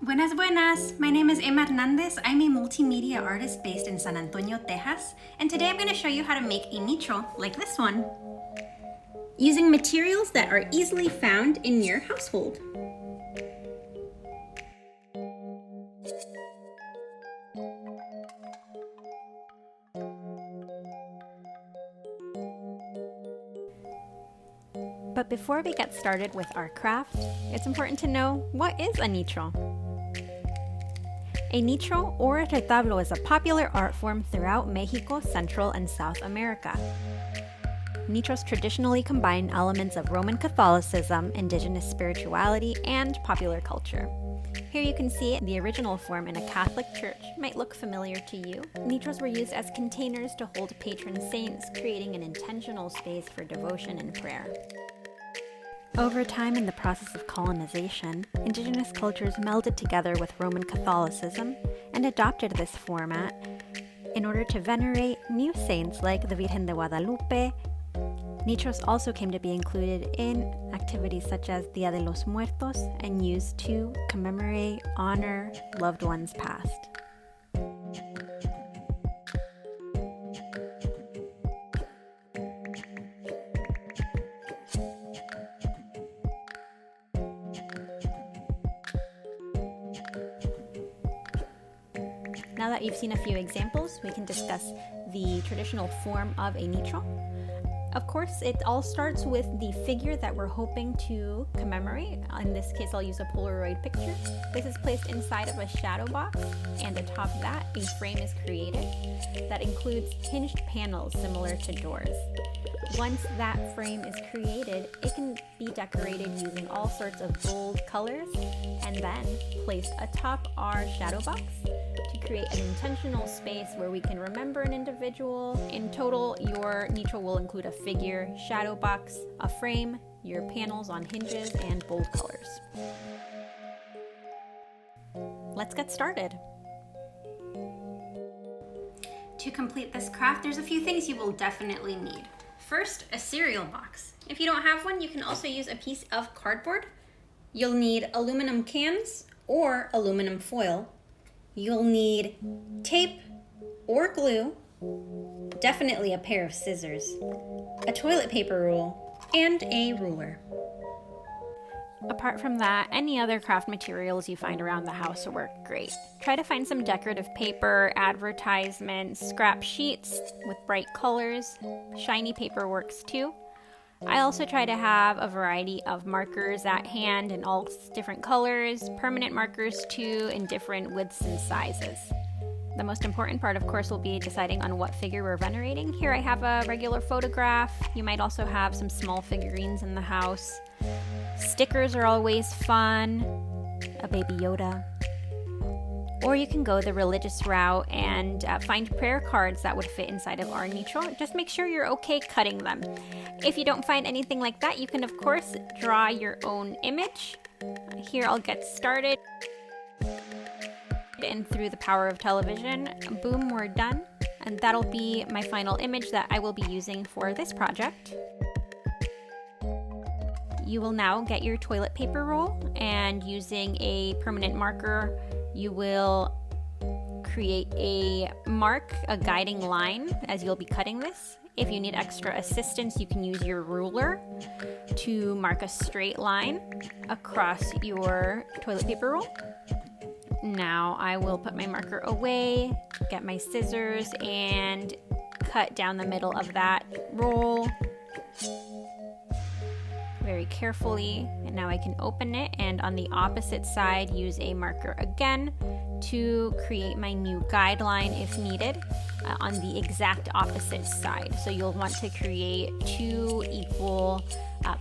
Buenas, buenas. My name is Emma Hernandez. I'm a multimedia artist based in San Antonio, Texas, and today I'm going to show you how to make a nicho like this one, using materials that are easily found in your household. But before we get started with our craft, it's important to know, what is a nicho? A nicho or a retablo is a popular art form throughout Mexico, Central and South America. Nichos traditionally combine elements of Roman Catholicism, indigenous spirituality, and popular culture. Here you can see the original form in a Catholic church might look familiar to you. Nichos were used as containers to hold patron saints, creating an intentional space for devotion and prayer. Over time, in the process of colonization, indigenous cultures melded together with Roman Catholicism and adopted this format in order to venerate new saints like the Virgen de Guadalupe. Nichos also came to be included in activities such as Dia de los Muertos and used to commemorate, honor loved ones past. Now that you've seen a few examples, we can discuss the traditional form of a nicho. Of course, it all starts with the figure that we're hoping to commemorate. In this case, I'll use a Polaroid picture. This is placed inside of a shadow box, and atop that, a frame is created that includes hinged panels similar to doors. Once that frame is created, it can be decorated using all sorts of bold colors and then placed atop our shadow box to create an intentional space where we can remember an individual. In total, your nicho will include a figure, shadow box, a frame, your panels on hinges, and bold colors. Let's get started. To complete this craft, there's a few things you will definitely need. First, a cereal box. If you don't have one, you can also use a piece of cardboard. You'll need aluminum cans or aluminum foil. You'll need tape or glue, definitely a pair of scissors, a toilet paper roll, and a ruler. Apart from that, any other craft materials you find around the house will work great. Try to find some decorative paper, advertisements, scrap sheets with bright colors. Shiny paper works too. I also try to have a variety of markers at hand in all different colors, permanent markers too in different widths and sizes. The most important part, of course, will be deciding on what figure we're venerating. Here I have a regular photograph. You might also have some small figurines in the house. Stickers are always fun, a baby Yoda. Or you can go the religious route and find prayer cards that would fit inside of our nicho. Just make sure you're okay cutting them. If you don't find anything like that, you can of course draw your own image. Here I'll get started. And through the power of television, boom, we're done. And that'll be my final image that I will be using for this project. You will now get your toilet paper roll, and using a permanent marker, you will create a mark, a guiding line as you'll be cutting this. If you need extra assistance, you can use your ruler to mark a straight line across your toilet paper roll. Now I will put my marker away, get my scissors, and cut down the middle of that roll very carefully. And now I can open it, and on the opposite side use a marker again to create my new guideline if needed on the exact opposite side. So you'll want to create two equal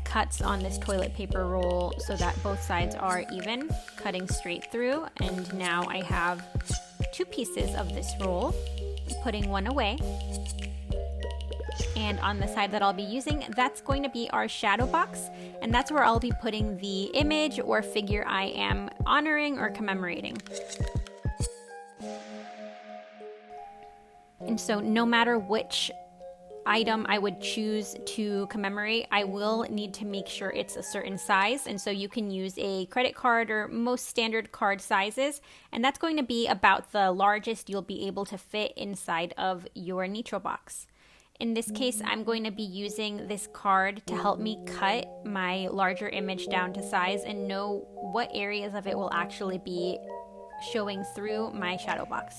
cuts on this toilet paper roll so that both sides are even, cutting straight through. And now I have two pieces of this roll, putting one away. And on the side that I'll be using, that's going to be our shadow box, and that's where I'll be putting the image or figure I am honoring or commemorating. And so no matter which item I would choose to commemorate, I will need to make sure it's a certain size. And so you can use a credit card or most standard card sizes. And that's going to be about the largest you'll be able to fit inside of your nitro box. In this case, I'm going to be using this card to help me cut my larger image down to size and know what areas of it will actually be showing through my shadow box.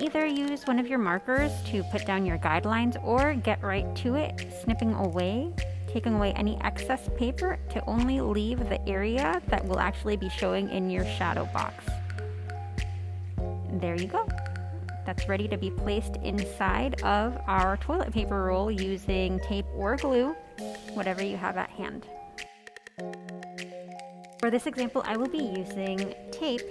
Either use one of your markers to put down your guidelines or get right to it, taking away any excess paper to only leave the area that will actually be showing in your shadow box. There you go. That's ready to be placed inside of our toilet paper roll using tape or glue, whatever you have at hand. For this example, I will be using tape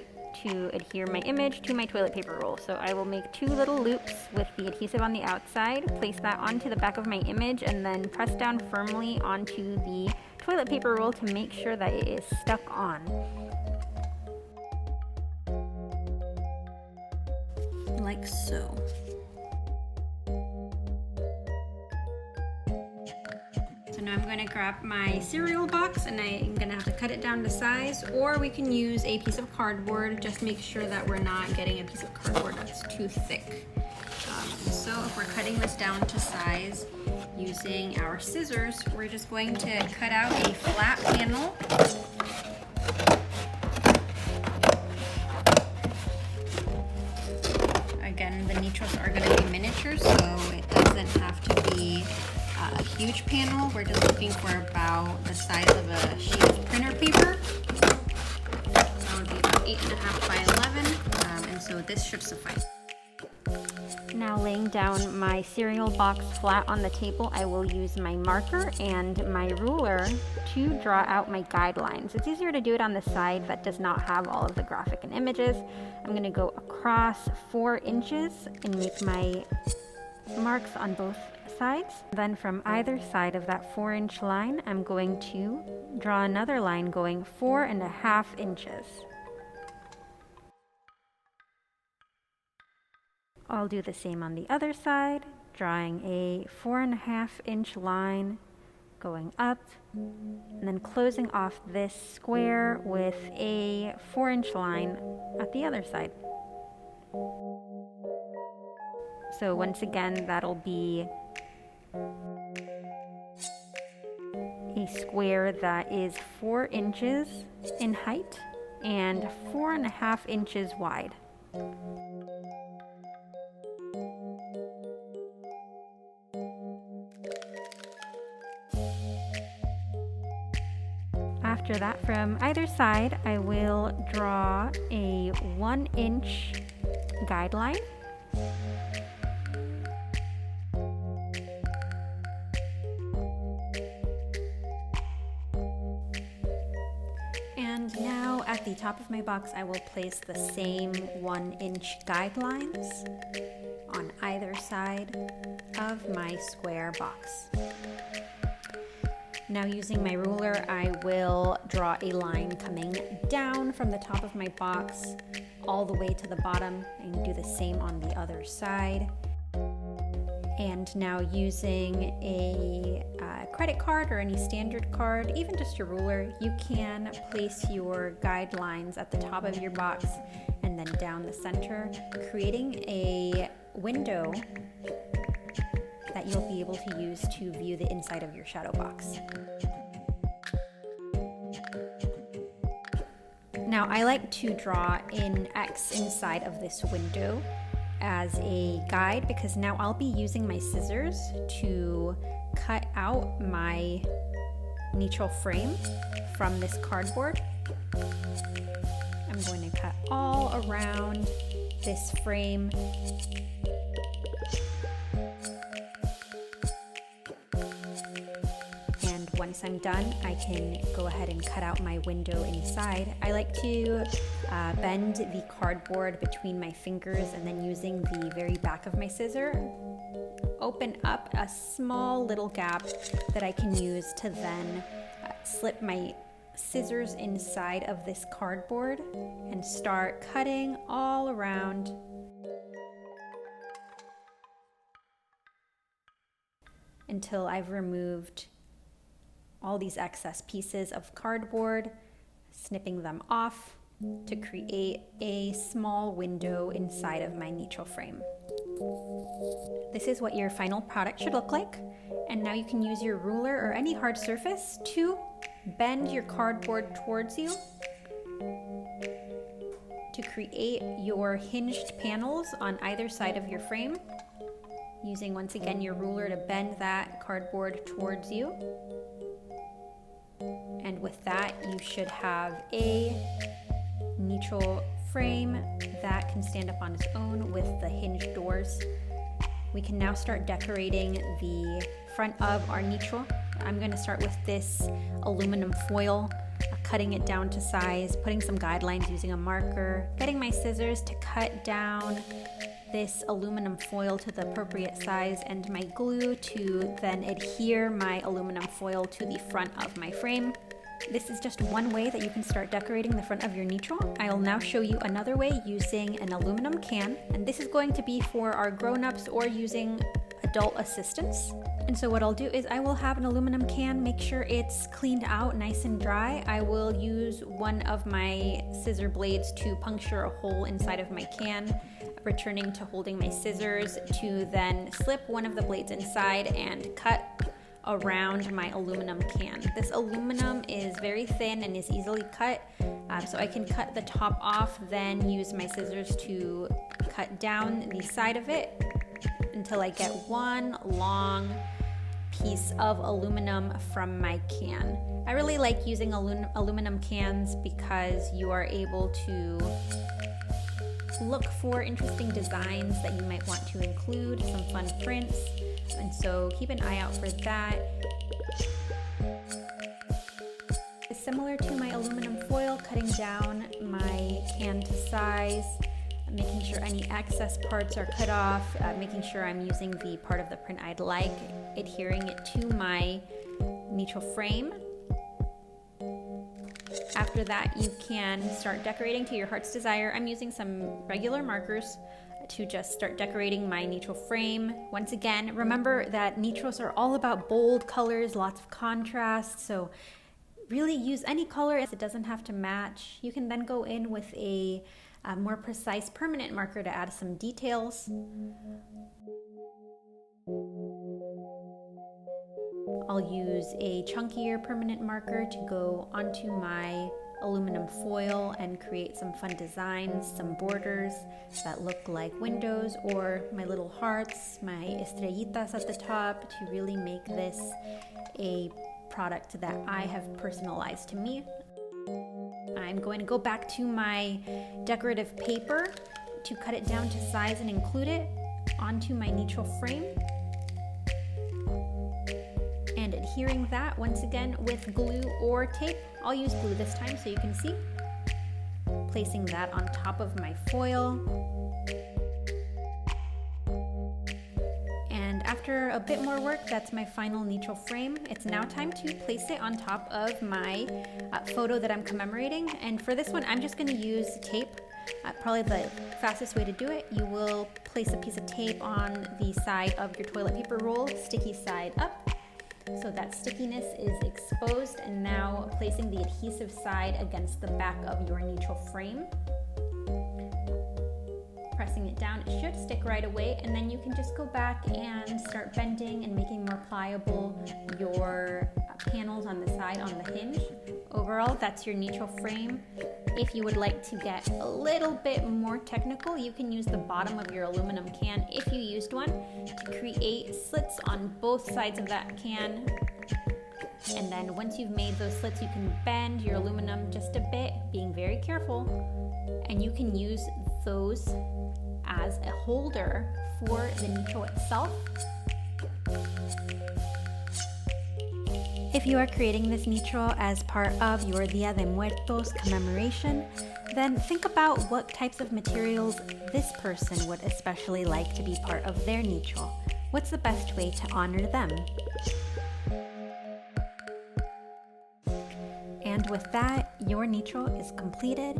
to adhere my image to my toilet paper roll. So I will make 2 little loops with the adhesive on the outside, place that onto the back of my image, and then press down firmly onto the toilet paper roll to make sure that it is stuck on. Like so. So now I'm going to grab my cereal box and I'm going to have to cut it down to size, or we can use a piece of cardboard. Just make sure that we're not getting a piece of cardboard that's too thick. So if we're cutting this down to size using our scissors, we're just going to cut out a flat panel. Again, the nitros are going to be miniature, so it doesn't have to be a huge panel. We're just looking for about the size of a sheet of printer paper. That would be about 8.5 by 11, and so this should suffice. Now laying down my cereal box flat on the table, I will use my marker and my ruler to draw out my guidelines. It's easier to do it on the side that does not have all of the graphic and images. I'm going to go across 4 inches and make my marks on both sides. Then from either side of that 4-inch line, I'm going to draw another line going 4.5 inches. I'll do the same on the other side, drawing a 4.5-inch line going up, and then closing off this square with a 4-inch line at the other side. So once again, that'll be a square that is 4 inches in height and 4.5 inches wide. After that, from either side, I will draw a 1-inch guideline. And now at the top of my box, I will place the same 1-inch guidelines on either side of my square box. Now using my ruler, I will draw a line coming down from the top of my box all the way to the bottom, and do the same on the other side. And now using a credit card or any standard card, even just your ruler, you can place your guidelines at the top of your box and then down the center, creating a window that you'll be able to use to view the inside of your shadow box. Now I like to draw an X inside of this window as a guide, because now I'll be using my scissors to cut out my nitro frame from this cardboard. I'm going to cut all around this frame. And once I'm done, I can go ahead and cut out my window inside. I like to bend the cardboard between my fingers and then using the very back of my scissor open up a small little gap that I can use to then slip my scissors inside of this cardboard and start cutting all around. Until I've removed all these excess pieces of cardboard, snipping them off to create a small window inside of my nitro frame. This is what your final product should look like. And now you can use your ruler or any hard surface to bend your cardboard towards you to create your hinged panels on either side of your frame, using once again your ruler to bend that cardboard towards you. And with that, you should have a nitro frame that can stand up on its own with the hinged doors. We can now start decorating the front of our nitro. I'm going to start with this aluminum foil, cutting it down to size, putting some guidelines using a marker, getting my scissors to cut down this aluminum foil to the appropriate size, and my glue to then adhere my aluminum foil to the front of my frame. This is just one way that you can start decorating the front of your nitro. I'll now show you another way using an aluminum can, and this is going to be for our grown-ups or using adult assistants. And so what I'll do is I will have an aluminum can, make sure it's cleaned out nice and dry. I will use one of my scissor blades to puncture a hole inside of my can, returning to holding my scissors to then slip one of the blades inside and cut around my aluminum can. This aluminum is very thin and is easily cut, so I can cut the top off, then use my scissors to cut down the side of it until I get one long piece of aluminum from my can. I really like using aluminum cans because you are able to look for interesting designs that you might want to include, some fun prints, and so keep an eye out for that. Similar to my aluminum foil, cutting down my can to size, making sure any excess parts are cut off, making sure I'm using the part of the print I'd like, adhering it to my nitro frame. After that, you can start decorating to your heart's desire. I'm using some regular markers to just start decorating my nitro frame. Once again, remember that nitros are all about bold colors, lots of contrast, so really use any color if it doesn't have to match. You can then go in with a more precise permanent marker to add some details. I'll use a chunkier permanent marker to go onto my aluminum foil and create some fun designs, some borders that look like windows, or my little hearts, my estrellitas at the top, to really make this a product that I have personalized to me. I'm going to go back to my decorative paper to cut it down to size and include it onto my nitro frame. And adhering that once again with glue or tape. I'll use glue this time so you can see. Placing that on top of my foil. And after a bit more work, that's my final nitro frame. It's now time to place it on top of my photo that I'm commemorating. And for this one, I'm just gonna use tape. Probably the fastest way to do it. You will place a piece of tape on the side of your toilet paper roll, sticky side up, so that stickiness is exposed, and now placing the adhesive side against the back of your nitro frame. Pressing it down, it should stick right away, and then you can just go back and start bending and making more pliable your panels on the side on the hinge. Overall, that's your nitro frame. If you would like to get a little bit more technical, you can use the bottom of your aluminum can, if you used one, to create slits on both sides of that can. And then once you've made those slits, you can bend your aluminum just a bit, being very careful, and you can use those as a holder for the nitro itself. If you are creating this nicho as part of your Dia de Muertos commemoration, then think about what types of materials this person would especially like to be part of their nicho. What's the best way to honor them? And with that, your nicho is completed.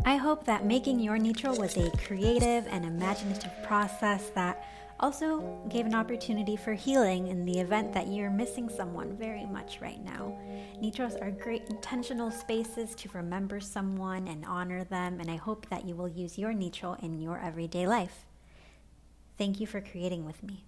I hope that making your nicho was a creative and imaginative process that also gave an opportunity for healing in the event that you're missing someone very much right now. Nichos are great intentional spaces to remember someone and honor them, and I hope that you will use your nicho in your everyday life. Thank you for creating with me.